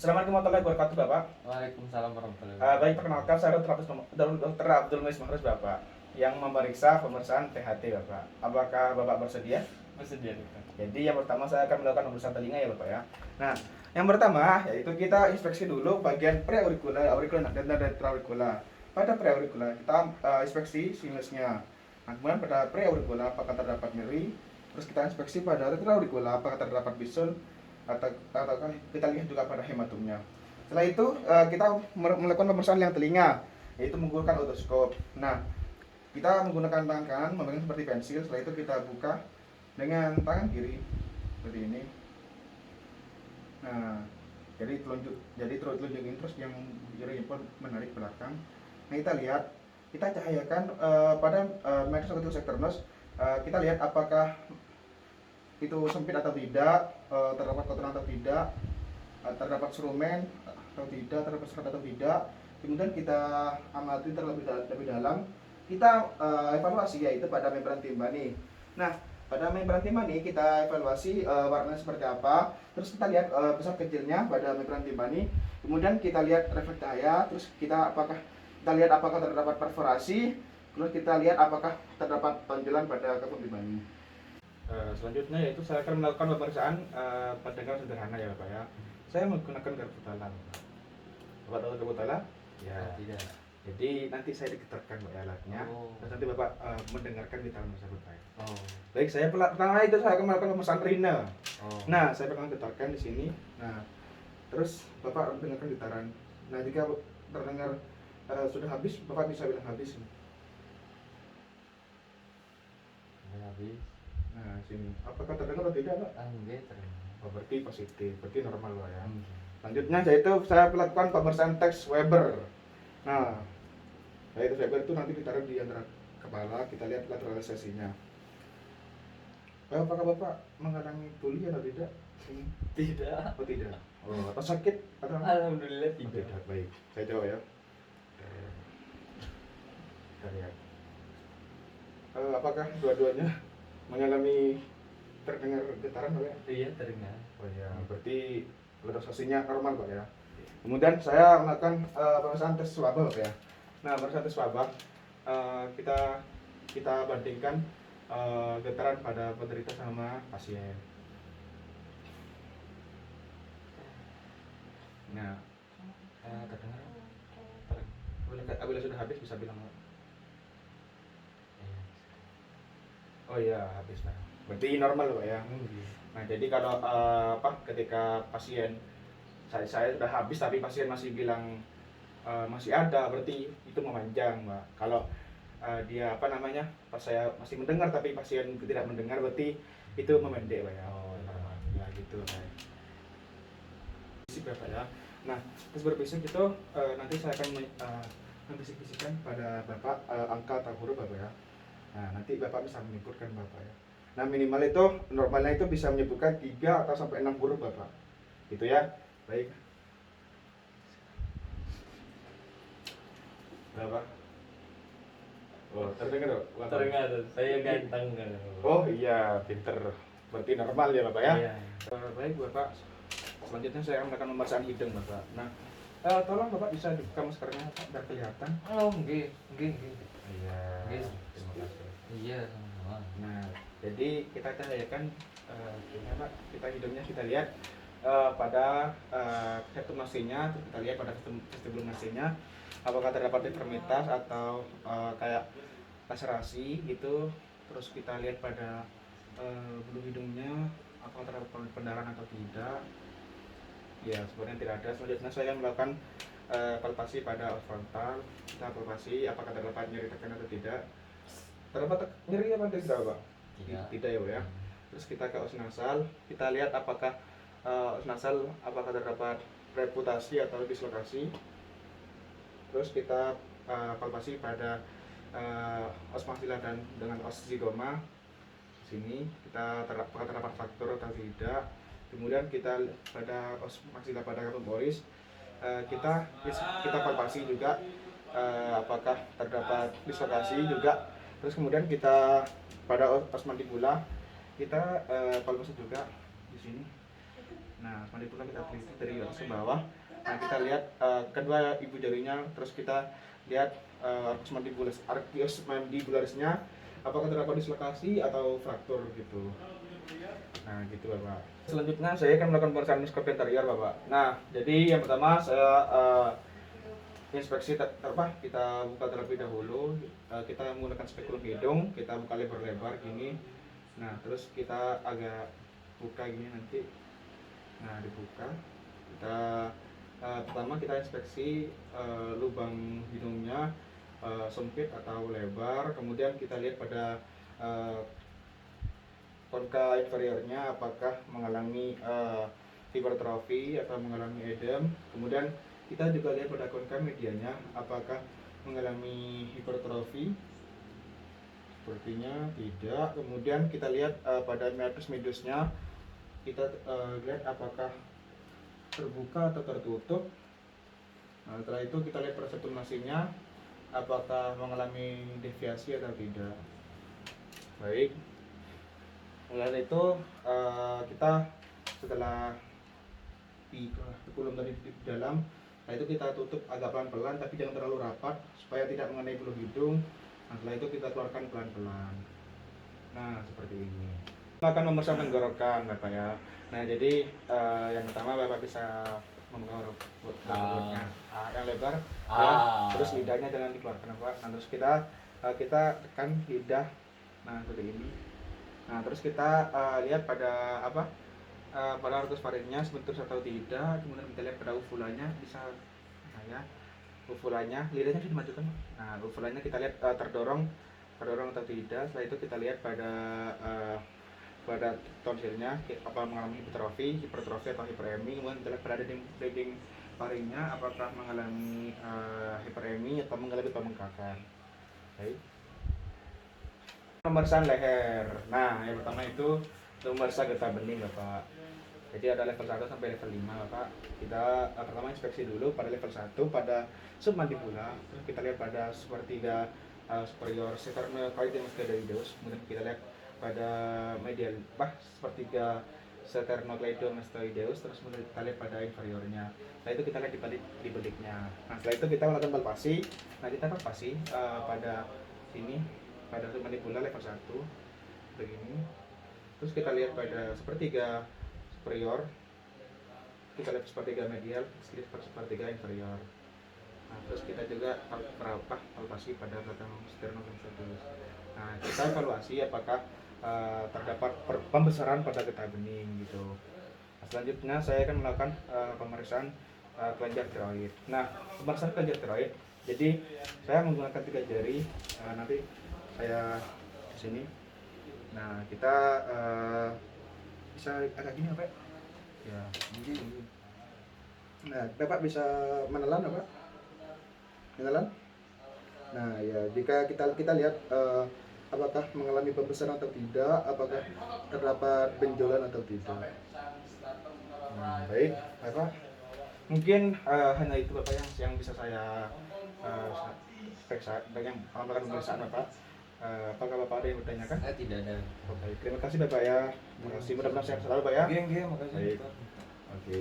Assalamualaikum warahmatullahi wabarakatuh, Bapak. Waalaikumsalam warahmatullahi Baik, wabarakatuh. perkenalkan saya Dr. Abdul Muiz Mahrus, Bapak, yang memeriksa pemeriksaan THT, Bapak. Apakah Bapak bersedia? Bersedia, dokter. Jadi yang pertama saya akan melakukan pemeriksaan telinga ya, Bapak ya. Nah, yang pertama yaitu kita inspeksi dulu bagian preauricula, auricula dan retroauricula. Pada preauricula kita inspeksi sinusnya. Nah, kemudian pada preauricula apakah terdapat nyeri. Terus kita inspeksi pada retroauricula apakah terdapat bisul atau kita lihat juga pada hematumnya. Setelah itu kita melakukan pemeriksaan yang telinga, yaitu menggunakan otoskop. Nah, kita menggunakan tangan kanan memegang seperti pensil. Setelah itu kita buka dengan tangan kiri seperti ini. Nah, jadi telunjuk ini terus yang kiri pun menarik belakang. Nah, kita lihat, kita cahayakan pada media atau sektornos. Kita lihat apakah itu sempit atau tidak, terdapat kotoran atau tidak, terdapat serumen atau tidak, terdapat serat atau tidak. Kemudian kita amati terlebih dalam. Kita evaluasi yaitu pada membran timpani. Nah, pada membran timpani kita evaluasi warnanya seperti apa. Terus kita lihat besar kecilnya pada membran timpani. Kemudian kita lihat refleks cahaya. Terus kita lihat apakah terdapat perforasi. Terus kita lihat apakah terdapat tonjolan pada kepung timpani. Selanjutnya yaitu saya akan melakukan pemeriksaan pendengar sederhana ya, Bapak ya. Saya menggunakan garpu tala. Bapak tahu garpu tala? Ya. Tidak. Jadi nanti saya digetarkan, Pak, alatnya. Oh. Terus nanti Bapak mendengarkan getaran tersebut, Pak. Oh. Baik, saya pertama itu saya akan melakukan pemeriksaan rina. Oh. Nah, saya akan getarkan di sini. Nah, terus Bapak dengarkan getaran. Nah, jika terdengar sudah habis, Bapak bisa bilang habis. Habis. Nah, sini. Apakah terdengar atau tidak, Pak? Enggak terdengar. Oh, berarti positif, berarti normal, Pak ya. Enggak. Selanjutnya saya melakukan pemeriksaan teks Weber. Nah, teks Weber itu nanti ditaruh di antara kepala, kita lihat lateralisasinya. Apakah Bapak mengalami tuli atau tidak? Tidak. Oh, tidak. Oh, atau sakit atau Alhamdulillah Oh, tidak. tidak. Baik, saya jawab ya. Kita lihat. Apakah dua-duanya mengalami terdengar getaran, Pak ya? Iya terdengar. Oh ya, berarti relaksasinya normal, Pak ya. Kemudian saya melakukan pemeriksaan tes swab, Pak ya. Nah, pemeriksaan tes swab kita bandingkan getaran pada penderita sama pasien. Nah, Terdengar. apabila sudah habis bisa bilang. Iya. Oh iya, habis, Pak. Berarti normal, Pak ya. Nah, jadi kalau ketika pasien saya sudah habis tapi pasien masih bilang masih ada, berarti itu memanjang, Mbak. Kalau dia pas saya masih mendengar tapi pasien tidak mendengar, berarti itu memendek, Pak ya. Oh, normal. Ya gitu, Pak. Bisik, Pak ya. Nah, terus berbisik itu nanti saya akan membisik-bisikkan pada Bapak angka atau huruf, Bapak ya. Nah, nanti Bapak bisa menyebutkan, Bapak ya. Nah, minimal itu normalnya itu bisa menyebutkan 3 atau sampai 6 huruf, Bapak. Gitu ya. Baik. Berapa? Oh, terdengar, Pak? Terdengar. Saya ganteng kan. Oh iya, pinter. Berarti normal ya, Bapak ya. Iya. Baik, Bapak. Selanjutnya saya akan melakukan pemeriksaan hidung, Bapak. Nah, tolong Bapak bisa dibuka maskernya, Pak, biar kelihatan. Oh, enggak. Iya. Iya. Terima kasih. Iya sama. Nah, jadi kita cahayakan Pak, kita hidungnya kita lihat pada septum nasinya, terus kita lihat pada vestibulum nasinya apakah terdapat deformitas atau kayak laserasi gitu. Terus kita lihat pada bulu hidungnya apakah terdapat pendarahan atau tidak. Ya, sebenarnya tidak ada. Selanjutnya saya melakukan palpasi pada os frontal. Kita palpasi apakah terdapat nyeri tekan atau tidak. Terdapat nyeri apa tidak, Pak? Tidak ya, Pak ya. Terus kita ke os nasal, kita lihat apakah os nasal apakah terdapat reputasi atau dislokasi. Terus kita palpasi pada os maxilla dan dengan os zigoma. Sini kita apakah terdapat fraktur atau tidak. Kemudian kita pada os maxilla pada kapung boris kita palpasi juga apakah terdapat dislokasi juga. Terus kemudian kita pada os mandibula kita palpasi juga di sini. Nah, mandibula kita teliti dari atas ke bawah. Nah, kita lihat kedua ibu jarinya, terus kita lihat arcus mandibularisnya apakah terdapat dislokasi atau fraktur gitu. Nah, gitu Bapak. Selanjutnya saya akan melakukan pemeriksaan endoskopi anterior Bapak. Nah, jadi yang pertama saya inspeksi kita buka terlebih dahulu. Kita menggunakan spekulum hidung, kita buka lebar-lebar gini. Nah, terus kita agak buka gini nanti. Nah, dibuka. Kita pertama kita inspeksi lubang hidungnya sempit atau lebar. Kemudian kita lihat pada konka inferiornya apakah mengalami hipertrofi atau mengalami edem. Kemudian kita juga lihat pada konka medianya apakah mengalami hipertrofi, sepertinya tidak. Kemudian kita lihat pada meatus mediusnya, kita lihat apakah terbuka atau tertutup. Nah, setelah itu kita lihat pada septum nasinya apakah mengalami deviasi atau tidak. Baik, mulai itu kita setelah di spekulum tadi di dalam, setelah itu kita tutup agak pelan-pelan tapi jangan terlalu rapat supaya tidak mengenai bulu hidung. Nah, setelah itu kita keluarkan pelan-pelan. Nah, seperti ini. Kita akan memeriksa tenggorokan Bapak ya. Nah, jadi yang pertama Bapak bisa menggorok mulutnya yang lebar ya, terus lidahnya jangan dikeluarkan Bapak. Nah, terus kita tekan lidah. Nah, seperti ini. Nah, terus kita lihat pada pada arcus faringnya sebentuk atau tidak. Kemudian kita lihat pada uvulanya bisa, nah ya, uvulanya, lidahnya bisa dimajukan. Nah, uvulanya kita lihat terdorong atau tidak. Setelah itu kita lihat pada tonsilnya apa mengalami hipertrofi atau hiperemi. Kemudian kita lihat pada dinding faringnya apakah mengalami hiperemi atau mengalami pembengkakan. Baik. Pemeriksaan leher. Nah, yang pertama itu memeriksa getah bening Bapak. Jadi ada level 1 sampai level 5 Bapak. Kita pertama inspeksi dulu pada level 1 pada submandibula. Terus kita lihat pada sepertiga superior sternocleidomastoideus. Kemudian kita lihat pada medial sepertiga sternocleidomastoideus. Terus kemudian kita lihat pada inferiornya. Setelah itu kita lihat di beliknya. Nah, setelah itu kita melakukan palpasi. Nah, kita palpasi pada sini pada submandibula level 1 begini. Terus kita lihat pada sepertiga superior, kita lihat sepertiga medial, sepertiga inferior. Nah, terus kita juga palpasi pada batang sternocleidomastoideus. Nah, kita evaluasi apakah terdapat pembesaran pada getah bening gitu. Nah, selanjutnya saya akan melakukan pemeriksaan kelenjar tiroid. Nah, pemeriksaan kelenjar tiroid, jadi saya menggunakan 3 jari. Nanti saya di sini. Nah, kita bisa agak gini apa ya? Mungkin. Nah, Bapak bisa menelan apa? Menelan? Nah, ya jika kita lihat apakah mengalami pembesaran atau tidak, apakah terdapat benjolan atau tidak. Nah, baik, Bapak. Mungkin hanya itu Bapak yang bisa saya periksa, yang melakukan pemeriksaan Bapak. Apakah Bapak ada yang bertanyakan? Tidak ada. Oke, terima kasih Bapak ya. Terima kasih, mudah-mudahan sehat selalu Pak ya. Iya, makasih. Baik. Oke.